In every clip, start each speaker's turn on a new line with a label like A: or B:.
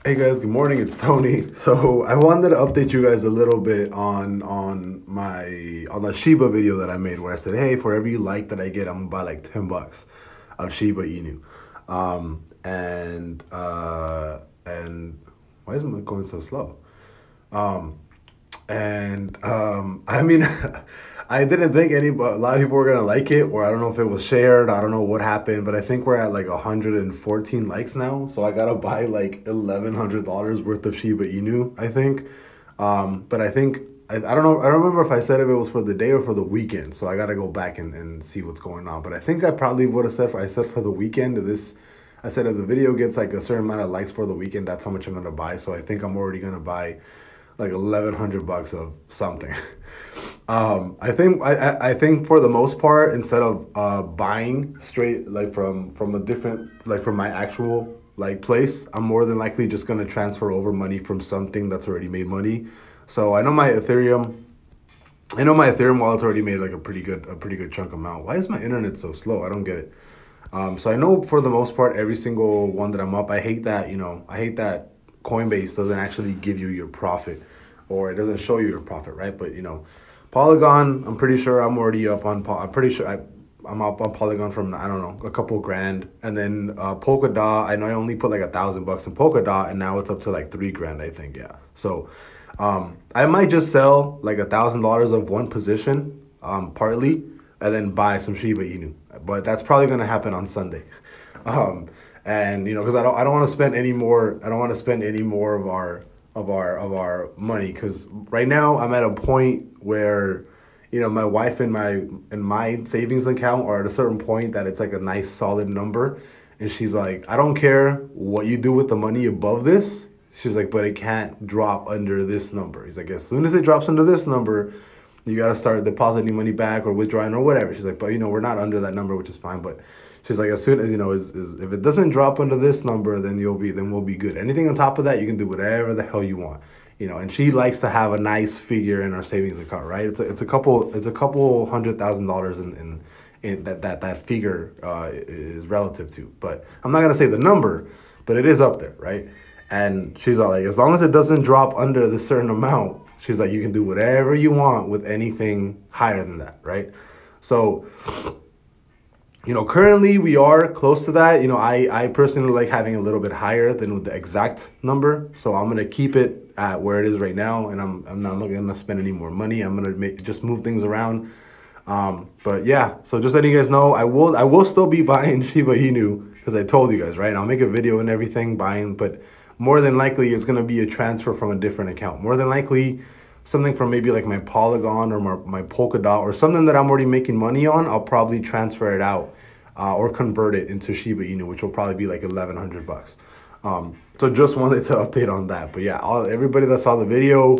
A: Hey guys, good morning. It's Tony. So I wanted to update you guys a little bit on the SHIBA video that I made, where I said, hey, for every like that I get, I'm gonna buy like $10 of SHIBA INU. And why is it going so slow? I mean, I didn't think but a lot of people were gonna like it, or I don't know if it was shared. I don't know what happened, but I think we're at like 114 likes now. So I gotta buy like $1,100 worth of Shiba Inu, I think. But I think I don't know. I don't remember if I said if it was for the day or for the weekend. So I gotta go back and see what's going on. But I think I probably would have said I said for the weekend. I said if the video gets like a certain amount of likes for the weekend, that's how much I'm gonna buy. So I think I'm already gonna buy like $1,100 of something. I think for the most part, instead of buying straight like from a different, like from my actual like place, I'm more than likely just gonna transfer over money from something that's already made money. So I know my Ethereum wallet's already made like a pretty good chunk amount. Why is my internet so slow? I don't get it. So I know for the most part, every single one that I'm up, I hate that Coinbase doesn't actually give you your profit, or it doesn't show you your profit, right? But Polygon, I'm pretty sure I'm already up on. I'm pretty sure I'm up on Polygon from, I don't know, a couple grand, and then Polkadot. I know I only put like $1,000 in Polkadot, and now it's up to like $3,000, I think. Yeah. So I might just sell like $1,000 of one position, partly, and then buy some Shiba Inu. But that's probably gonna happen on Sunday. And because I don't want to spend any more. I don't want to spend any more of our money, because right now I'm at a point where my wife and my savings account are at a certain point that it's like a nice solid number, and she's like, I don't care what you do with the money above this. She's like, but it can't drop under this number. He's like, as soon as it drops under this number, you got to start depositing money back or withdrawing or whatever. She's like, but we're not under that number, which is fine. But she's like, as soon as if it doesn't drop under this number, then we'll be good. Anything on top of that, you can do whatever the hell you want. And she likes to have a nice figure in our savings account, right? It's a couple $100,000 in that figure is relative to. But I'm not gonna say the number, but it is up there, right? And she's all like, as long as it doesn't drop under this certain amount, she's like, you can do whatever you want with anything higher than that, right? So, currently we are close to that. I personally like having a little bit higher than the exact number. So I'm going to keep it at where it is right now. And I'm not going to spend any more money. I'm going to just move things around. But yeah, so just letting you guys know, I will still be buying Shiba Inu, because I told you guys, right? I'll make a video and everything buying, but more than likely it's going to be a transfer from a different account. More than likely something from maybe like my Polygon or my Polkadot, or something that I'm already making money on. I'll probably transfer it out or convert it into Shiba Inu, which will probably be like $1,100. So just wanted to update on that. But yeah, everybody that saw the video,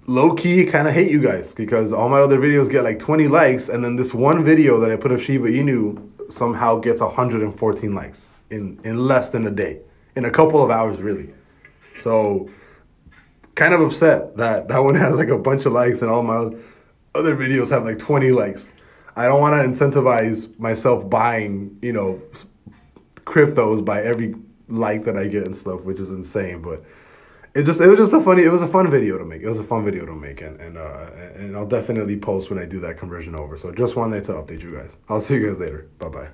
A: low-key kind of hate you guys, because all my other videos get like 20 likes, and then this one video that I put of Shiba Inu somehow gets 114 likes in less than a day, in a couple of hours, really. So kind of upset that one has like a bunch of likes and all my other videos have like 20 likes. I don't want to incentivize myself buying, cryptos by every like that I get and stuff, which is insane. But it was a fun video to make. It was a fun video to make, and I'll definitely post when I do that conversion over. So just wanted to update you guys. I'll see you guys later. Bye bye.